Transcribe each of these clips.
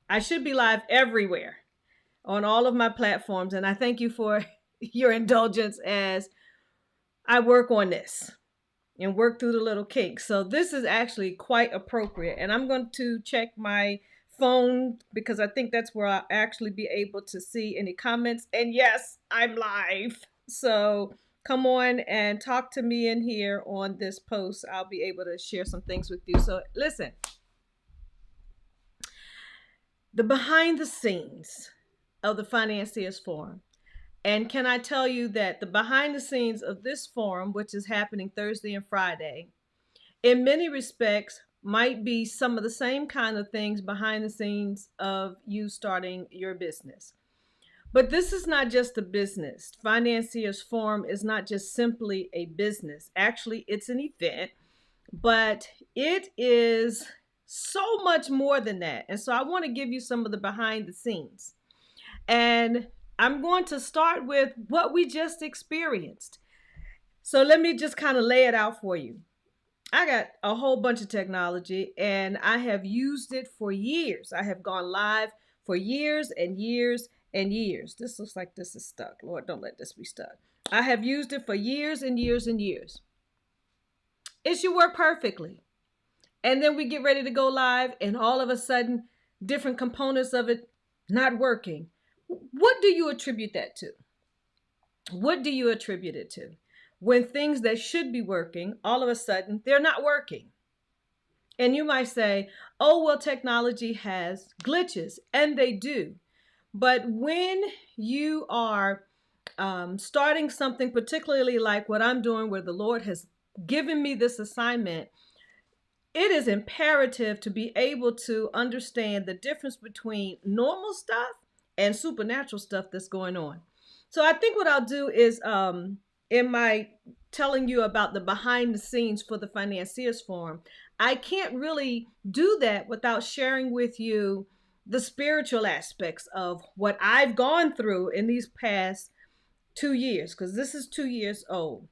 I should be live everywhere on all of my platforms. And I thank you for your indulgence as I work on this and work through the little kinks. So this is actually quite appropriate. And I'm going to check my phone because I think that's where I'll actually be able to see any comments. And yes, I'm live. So come on and talk to me in here on this post. I'll be able to share some things with you. So listen, the behind the scenes of the Financiers Forum. And can I tell you that the behind the scenes of this forum, which is happening Thursday and Friday, in many respects might be some of the same kind of things behind the scenes of you starting your business. But this is not just a business. Financiers Forum is not just simply a business. Actually, it's an event, but it is so much more than that. And so I want to give you some of the behind the scenes. And I'm going to start with what we just experienced. So let me just kind of lay it out for you. I got a whole bunch of technology and I have used it for years. I have gone live for years and years and years. This looks like this is stuck. Lord, don't let this be stuck. I have used it for years and years and years. It should work perfectly. And then we get ready to go live and all of a sudden, different components of it not working. What do you attribute that to? What do you attribute it to? When things that should be working, all of a sudden, they're not working. And you might say, oh, well, technology has glitches, and they do. But when you are starting something, particularly like what I'm doing, where the Lord has given me this assignment, it is imperative to be able to understand the difference between normal stuff and supernatural stuff that's going on. So I think what I'll do is in my telling you about the behind the scenes for the Financiers Forum, I can't really do that without sharing with you the spiritual aspects of what I've gone through in these past 2 years, because this is 2 years old.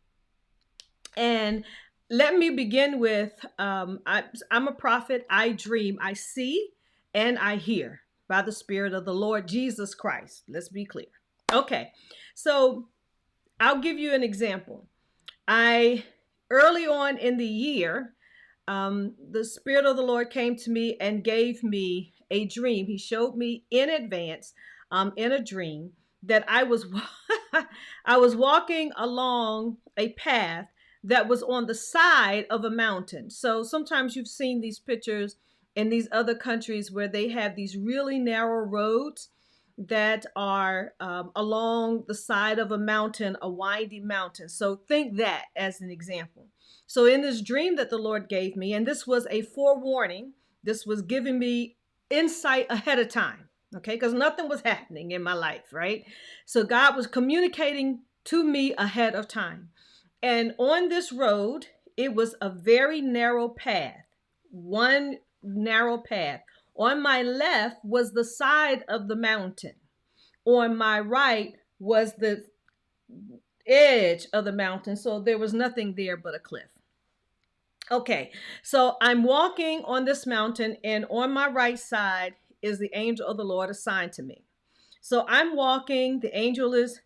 And let me begin with, I'm a prophet. I dream, I see, and I hear by the Spirit of the Lord Jesus Christ. Let's be clear. Okay, so I'll give you an example. Early on in the year, the Spirit of the Lord came to me and gave me a dream. He showed me in advance, in a dream, that I was I was walking along a path that was on the side of a mountain. So sometimes you've seen these pictures in these other countries where they have these really narrow roads that are along the side of a mountain, a windy mountain. So think that as an example. So in this dream that the Lord gave me, and this was a forewarning, this was giving me insight ahead of time, okay? Because nothing was happening in my life, right? So God was communicating to me ahead of time. And on this road, it was a very narrow path, one narrow path. On my left was the side of the mountain. On my right was the edge of the mountain. So there was nothing there but a cliff. Okay, so I'm walking on this mountain, and on my right side is the angel of the Lord assigned to me. So I'm walking, the angel is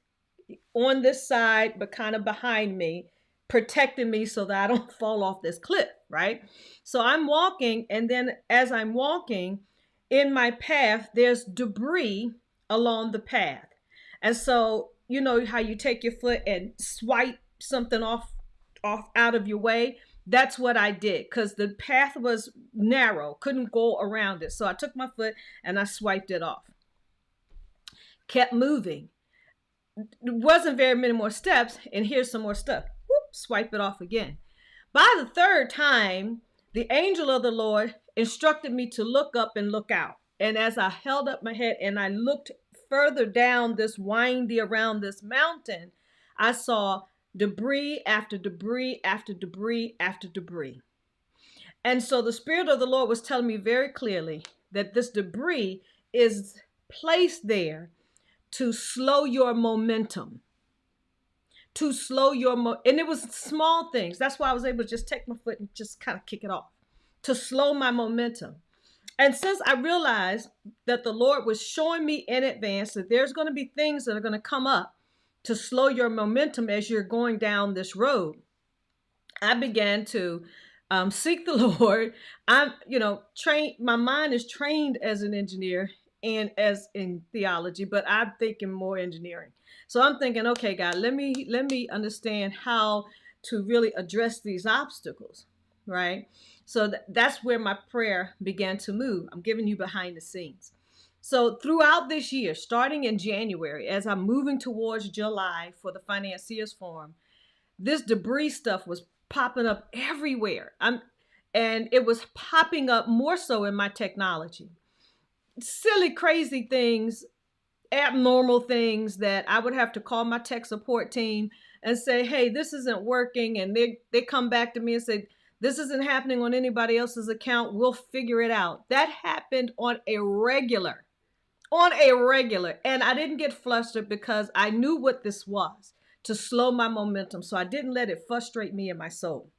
on this side, but kind of behind me, protecting me so that I don't fall off this cliff, right? So I'm walking, and then as I'm walking in my path, there's debris along the path. And so, you know how you take your foot and swipe something off out of your way? That's what I did, because the path was narrow, couldn't go around it. So I took my foot and I swiped it off. Kept moving. It wasn't very many more steps, and here's some more stuff. Whoop, swipe it off again. By the third time, the angel of the Lord instructed me to look up and look out. And as I held up my head and I looked further down this windy around this mountain, I saw debris after debris after debris after debris. And so the Spirit of the Lord was telling me very clearly that this debris is placed there to slow your momentum, and it was small things. That's why I was able to just take my foot and just kind of kick it off, to slow my momentum. And since I realized that the Lord was showing me in advance that there's going to be things that are going to come up to slow your momentum as you're going down this road, I began to seek the Lord. I'm, trained. My mind is trained as an engineer and as in theology, but I'm thinking more engineering. So I'm thinking, okay, God, let me understand how to really address these obstacles, right? So that's where my prayer began to move. I'm giving you behind the scenes. So throughout this year, starting in January, as I'm moving towards July for the Financiers Forum, this debris stuff was popping up everywhere. And it was popping up more so in my technology. Silly, crazy things, abnormal things that I would have to call my tech support team and say, hey, this isn't working. And they come back to me and say, this isn't happening on anybody else's account. We'll figure it out. That happened on a regular. And I didn't get flustered because I knew what this was, to slow my momentum. So I didn't let it frustrate me in my soul.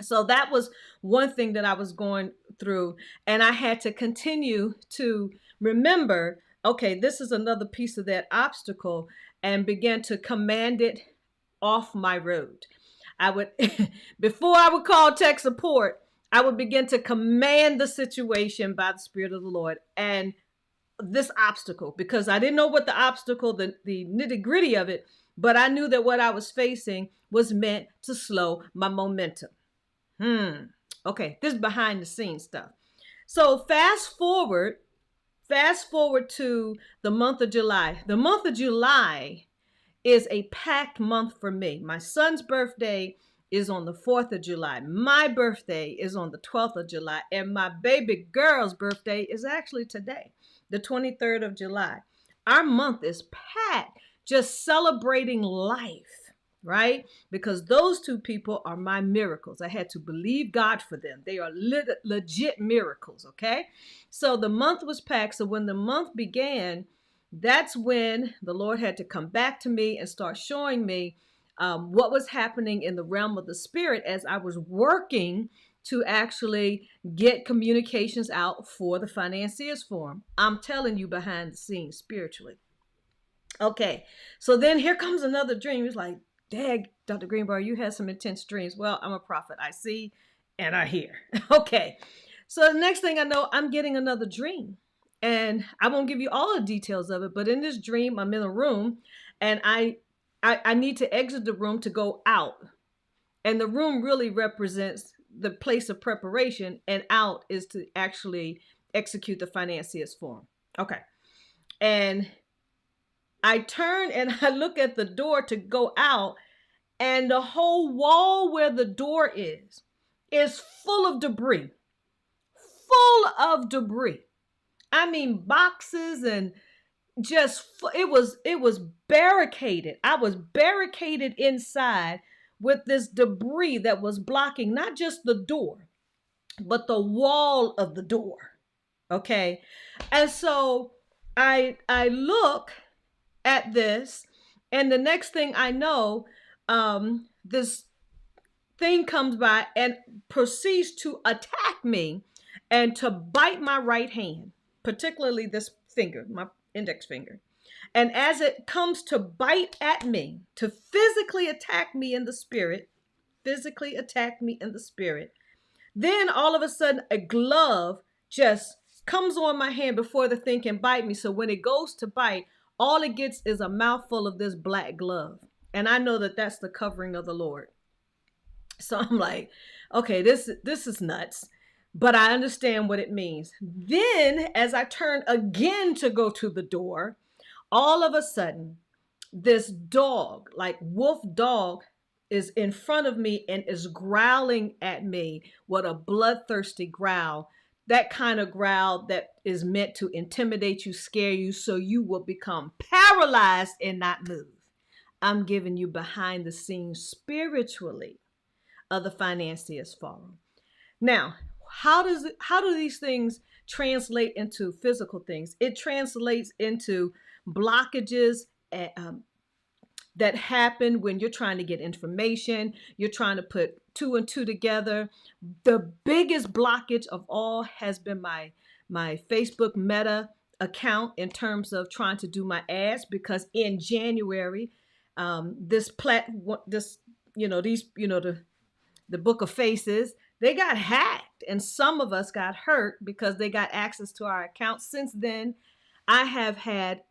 So that was one thing that I was going through. And I had to continue to remember, okay, this is another piece of that obstacle, and begin to command it off my road. I would, before I would call tech support, I would begin to command the situation by the Spirit of the Lord and this obstacle, because I didn't know what the obstacle, the nitty gritty of it, but I knew that what I was facing was meant to slow my momentum. Okay, this is behind the scenes stuff. So fast forward to the month of July. The month of July is a packed month for me. My son's birthday is on the 4th of July. My birthday is on the 12th of July. And my baby girl's birthday is actually today, the 23rd of July. Our month is packed, just celebrating life, right? Because those two people are my miracles. I had to believe God for them. They are legit miracles, okay? So the month was packed. So when the month began, that's when the Lord had to come back to me and start showing me what was happening in the realm of the spirit as I was working to actually get communications out for the Financiers Forum. I'm telling you, behind the scenes spiritually. Okay, so then here comes another dream. It's like, Dad, Dr. Greenebarr, you had some intense dreams. Well, I'm a prophet. I see and I hear. Okay, so the next thing I know, I'm getting another dream. And I won't give you all the details of it, but in this dream, I'm in a room and I need to exit the room to go out. And the room really represents the place of preparation, and out is to actually execute the Financiers Forum. Okay. And I turn and I look at the door to go out, and the whole wall where the door is full of debris. Full of debris. I mean, boxes and just, it was barricaded. I was barricaded inside with this debris that was blocking not just the door, but the wall of the door. Okay. And so I look at this, and the next thing I know, this thing comes by and proceeds to attack me and to bite my right hand, particularly this finger, my index finger. And as it comes to bite at me, to physically attack me in the spirit, then all of a sudden a glove just comes on my hand before the thing can bite me. So when it goes to bite, all it gets is a mouthful of this black glove. And I know that that's the covering of the Lord. So I'm like, okay, this is nuts, but I understand what it means. Then as I turn again to go to the door, all of a sudden, this dog, like wolf dog, is in front of me and is growling at me. What a bloodthirsty growl. That kind of growl that is meant to intimidate you, scare you, so you will become paralyzed and not move. I'm giving you behind the scenes spiritually of the Financiers Forum. Now, how do these things translate into physical things? It translates into blockages that happen when you're trying to get information, you're trying to put two and two together. The biggest blockage of all has been my Facebook Meta account in terms of trying to do my ads, because in January, this these the book of faces, they got hacked, and some of us got hurt because they got access to our accounts. Since then, I have had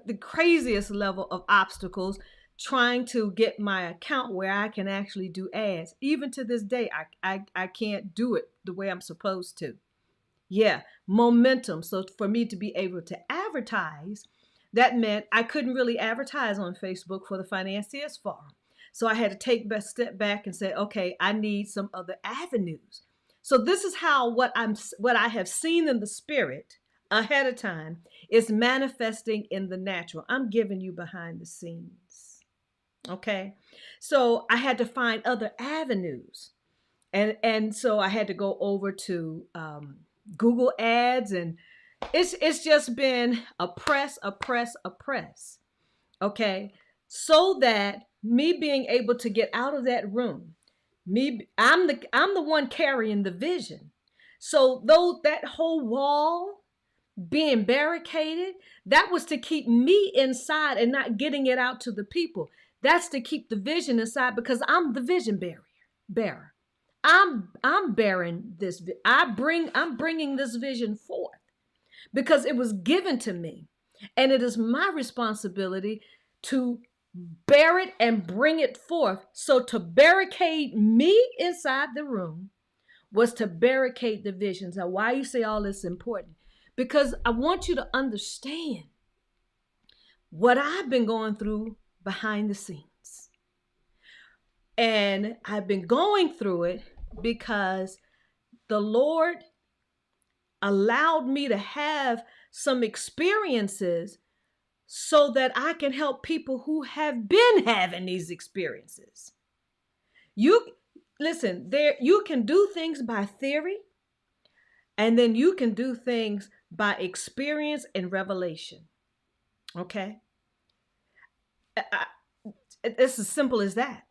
the craziest level of obstacles trying to get my account where I can actually do ads. Even to this day, I can't do it the way I'm supposed to. Yeah, momentum. So for me to be able to advertise, that meant I couldn't really advertise on Facebook for the Financiers Forum. So I had to take a step back and say, okay, I need some other avenues. So this is how what I have seen in the spirit ahead of time is manifesting in the natural. I'm giving you behind the scenes. Okay. So I had to find other avenues. And so I had to go over to Google Ads, and it's just been a press. Okay. So that me being able to get out of that room, I'm the one carrying the vision. So though that whole wall being barricaded, that was to keep me inside and not getting it out to the people. That's to keep the vision inside, because I'm the vision bearer. I'm bearing this. I'm bringing this vision forth because it was given to me, and it is my responsibility to bear it and bring it forth. So to barricade me inside the room was to barricade the visions. Now, why you say all this is important? Because I want you to understand what I've been going through behind the scenes. And I've been going through it because the Lord allowed me to have some experiences so that I can help people who have been having these experiences. You can do things by theory, and then you can do things by experience and revelation. Okay? It's as simple as that.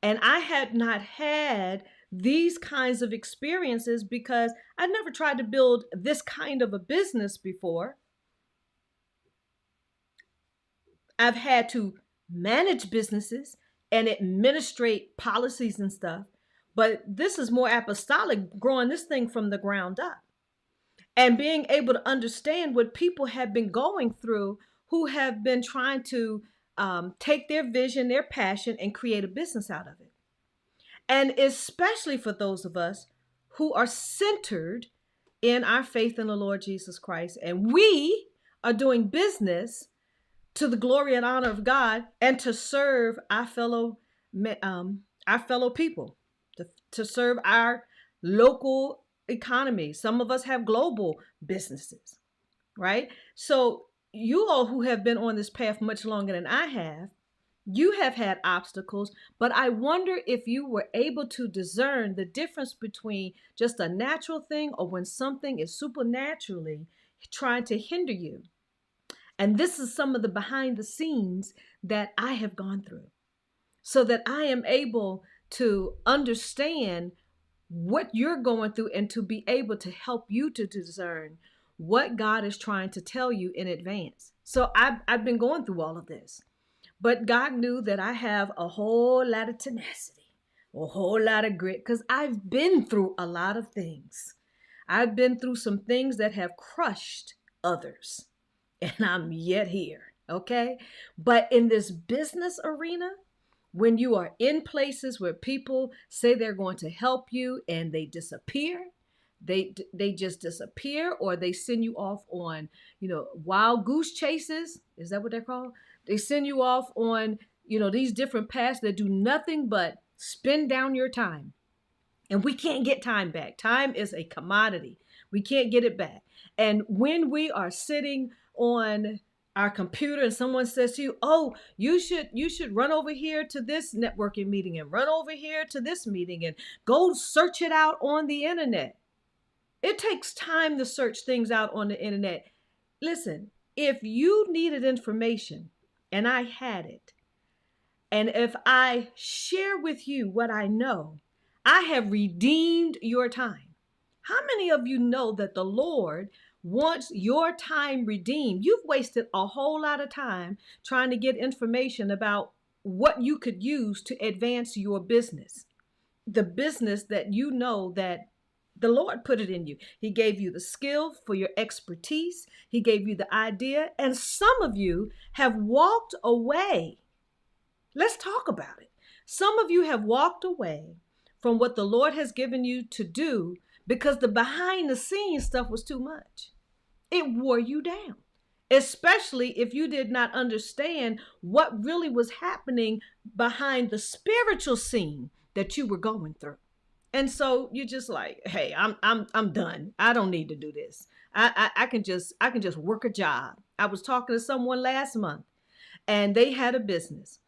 And I had not had these kinds of experiences because I never tried to build this kind of a business before. I've had to manage businesses and administrate policies and stuff, but this is more apostolic, growing this thing from the ground up and being able to understand what people have been going through who have been trying to take their vision, their passion, and create a business out of it. And especially for those of us who are centered in our faith in the Lord Jesus Christ, and we are doing business to the glory and honor of God and to serve our fellow people, to serve our local economy. Some of us have global businesses, right? So you all who have been on this path much longer than I have, you have had obstacles, but I wonder if you were able to discern the difference between just a natural thing or when something is supernaturally trying to hinder you. And this is some of the behind the scenes that I have gone through so that I am able to understand what you're going through and to be able to help you to discern what God is trying to tell you in advance. So I've been going through all of this, but God knew that I have a whole lot of tenacity, a whole lot of grit, because I've been through a lot of things. I've been through some things that have crushed others. And I'm yet here, okay? But in this business arena, when you are in places where people say they're going to help you and they disappear, they just disappear, or they send you off on, wild goose chases. Is that what they're called? They send you off on, these different paths that do nothing but spend down your time. And we can't get time back. Time is a commodity. We can't get it back. And when we are sitting on our computer and someone says to you, oh, you should run over here to this networking meeting and run over here to this meeting and go search it out on the internet. It takes time to search things out on the internet. Listen, if you needed information and I had it, And if I share with you what I know, I have redeemed your time. How many of you know that the Lord wants your time redeemed? You've wasted a whole lot of time trying to get information about what you could use to advance your business. The business that you know that the Lord put it in you. He gave you the skill for your expertise. He gave you the idea. And some of you have walked away. Let's talk about it. Some of you have walked away from what the Lord has given you to do because the behind the scenes stuff was too much. It wore you down, especially if you did not understand what really was happening behind the spiritual scene that you were going through. And so you're just like, hey, I'm done. I don't need to do this. I can just work a job. I was talking to someone last month and they had a business.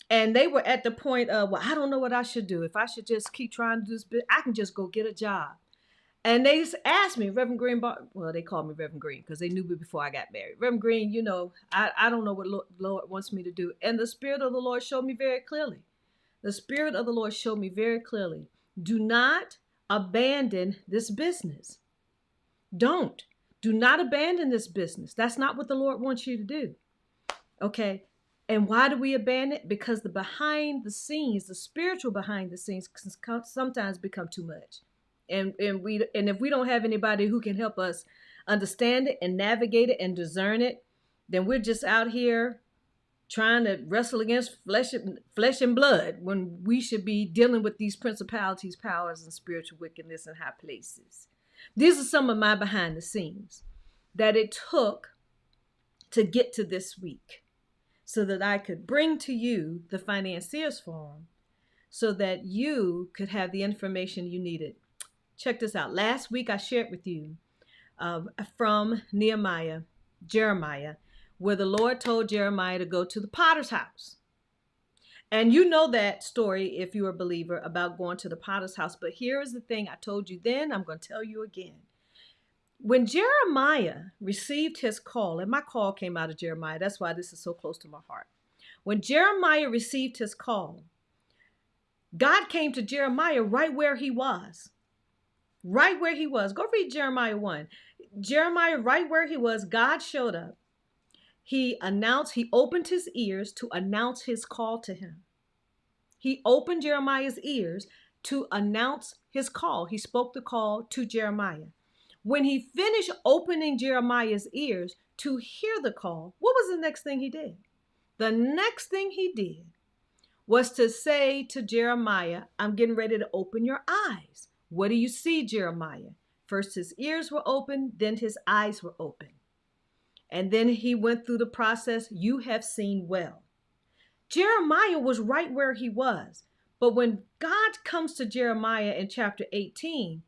And they were at the point of, well, I don't know what I should do. If I should just keep trying to do this, I can just go get a job. And they asked me, Reverend Greenebarr, well, they called me Reverend Green because they knew me before I got married. Reverend Green, I don't know what Lord wants me to do. And the Spirit of the Lord showed me very clearly. The Spirit of the Lord showed me very clearly. Do not abandon this business. Don't. Do not abandon this business. That's not what the Lord wants you to do. Okay? And why do we abandon it? Because the behind the scenes, the spiritual behind the scenes sometimes become too much. And if we don't have anybody who can help us understand it and navigate it and discern it, then we're just out here trying to wrestle against flesh and blood when we should be dealing with these principalities, powers, and spiritual wickedness in high places. These are some of my behind the scenes that it took to get to this week so that I could bring to you the Financiers Forum so that you could have the information you needed. Check this out. Last week I shared with you from Jeremiah, where the Lord told Jeremiah to go to the potter's house. And you know that story if you're a believer about going to the potter's house. But here is the thing I told you then, I'm going to tell you again. When Jeremiah received his call, and my call came out of Jeremiah, that's why this is so close to my heart. When Jeremiah received his call, God came to Jeremiah right where he was. Right where he was. Go read Jeremiah 1. Jeremiah, right where he was, God showed up. He opened his ears to announce his call to him. He opened Jeremiah's ears to announce his call. He spoke the call to Jeremiah. When he finished opening Jeremiah's ears to hear the call, what was the next thing he did? The next thing he did was to say to Jeremiah, I'm getting ready to open your eyes. What do you see, Jeremiah? First his ears were open, then his eyes were open. And then he went through the process, you have seen well. Jeremiah was right where he was. But when God comes to Jeremiah in chapter 18,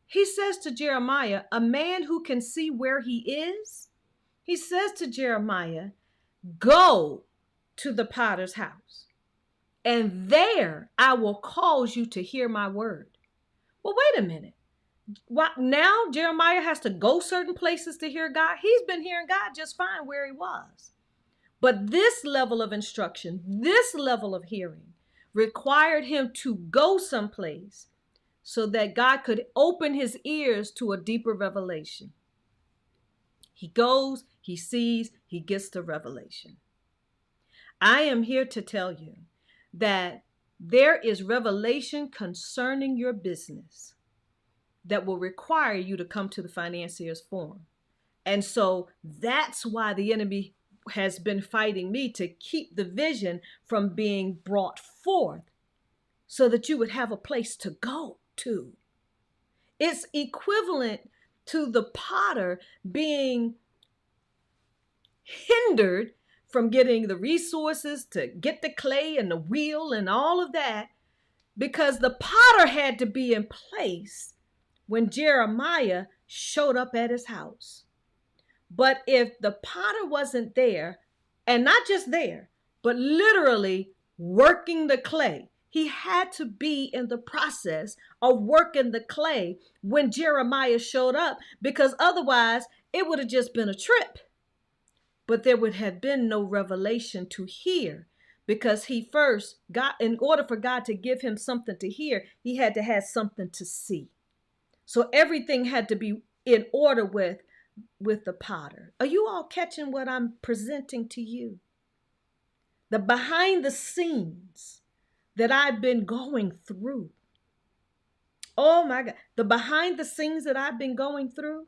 he says to Jeremiah, a man who can see where he is, he says to Jeremiah, go to the potter's house, and there I will cause you to hear my word. Well, wait a minute. What, now Jeremiah has to go certain places to hear God? He's been hearing God just fine where he was. But this level of instruction, this level of hearing required him to go someplace so that God could open his ears to a deeper revelation. He goes, he sees, he gets the revelation. I am here to tell you that there is revelation concerning your business that will require you to come to the Financiers Forum. And so that's why the enemy has been fighting me to keep the vision from being brought forth so that you would have a place to go to. It's equivalent to the potter being hindered from getting the resources to get the clay and the wheel and all of that because the potter had to be in place when Jeremiah showed up at his house. But if the potter wasn't there, and not just there, but literally working the clay, he had to be in the process of working the clay when Jeremiah showed up, because otherwise it would have just been a trip. But there would have been no revelation to hear because he first got, in order for God to give him something to hear, he had to have something to see. So everything had to be in order with the potter. Are you all catching what I'm presenting to you? The behind the scenes that I've been going through. Oh my God. The behind the scenes that I've been going through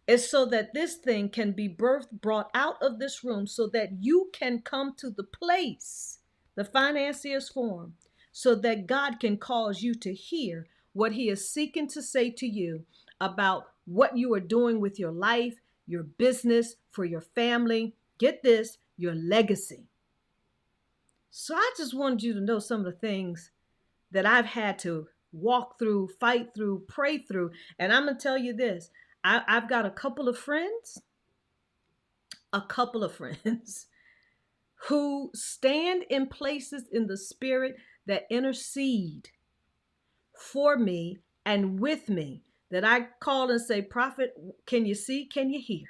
is so that this thing can be birthed, brought out of this room, so that you can come to the place, the Financiers Forum, so that God can cause you to hear what he is seeking to say to you about what you are doing with your life, your business, for your family. Get this, your legacy. So I just wanted you to know some of the things that I've had to walk through, fight through, pray through. And I'm going to tell you this. I've got a couple of friends who stand in places in the spirit that intercede for me and with me, that I call and say, Prophet, can you see? Can you hear?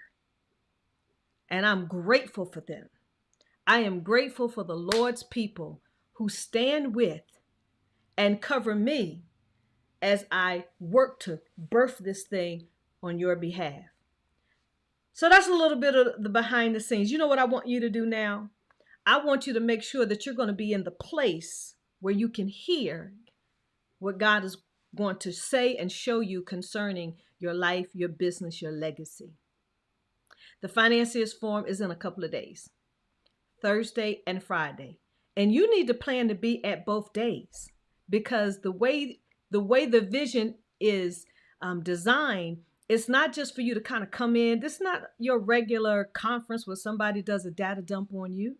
And I'm grateful for them. I am grateful for the Lord's people who stand with and cover me as I work to birth this thing on your behalf. So that's a little bit of the behind the scenes. You know what I want you to do now? I want you to make sure that you're going to be in the place where you can hear what God is going to say and show you concerning your life, your business, your legacy. The Financiers Forum is in a couple of days, Thursday and Friday. And you need to plan to be at both days, because the way the vision is designed, it's not just for you to kind of come in. This is not your regular conference where somebody does a data dump on you.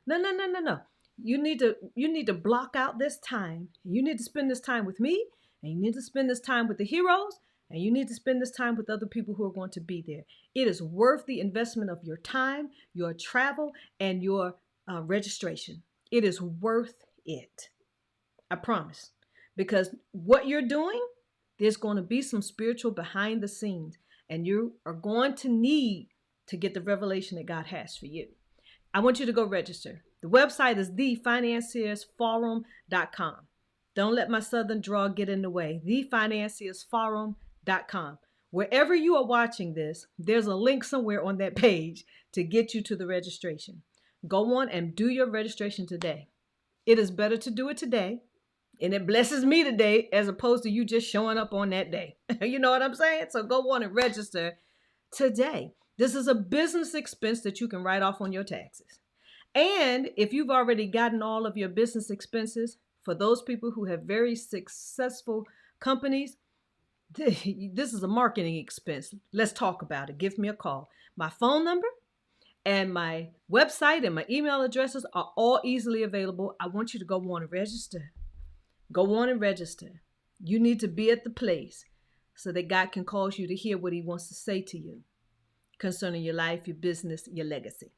No. You need to block out this time. You need to spend this time with me, and you need to spend this time with the heroes, and you need to spend this time with other people who are going to be there. It is worth the investment of your time, your travel, and your registration. It is worth it. I promise. Because what you're doing, there's going to be some spiritual behind the scenes, and you are going to need to get the revelation that God has for you. I want you to go register. The website is thefinanciersforum.com. Don't let my southern drawl get in the way. thefinanciersforum.com. Wherever you are watching this, there's a link somewhere on that page to get you to the registration. Go on and do your registration today. It is better to do it today, and it blesses me today as opposed to you just showing up on that day. You know what I'm saying? So go on and register today. This is a business expense that you can write off on your taxes. And if you've already gotten all of your business expenses, for those people who have very successful companies, this is a marketing expense. Let's talk about it. Give me a call. My phone number and my website and my email addresses are all easily available. I want you to go on and register. Go on and register. You need to be at the place so that God can cause you to hear what he wants to say to you concerning your life, your business, your legacy.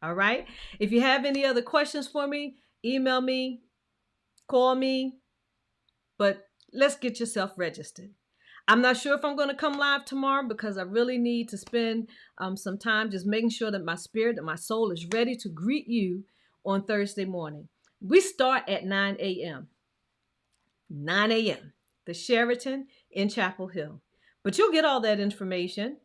All right? If you have any other questions for me, email me, call me, but let's get yourself registered. I'm not sure if I'm going to come live tomorrow, because I really need to spend some time just making sure that my spirit and my soul is ready to greet you on Thursday morning. We start at 9 a.m. 9 a.m. The Sheraton in Chapel Hill. But you'll get all that information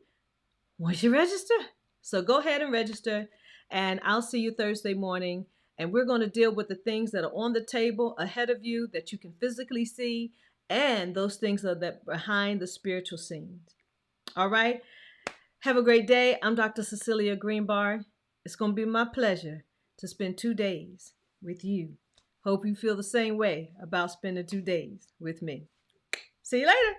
once you register. So go ahead and register, and I'll see you Thursday morning. And we're going to deal with the things that are on the table ahead of you that you can physically see, and those things that are behind the spiritual scenes. All right. Have a great day. I'm Dr. Cecelia Greenebarr. It's going to be my pleasure to spend 2 days with you. Hope you feel the same way about spending 2 days with me. See you later.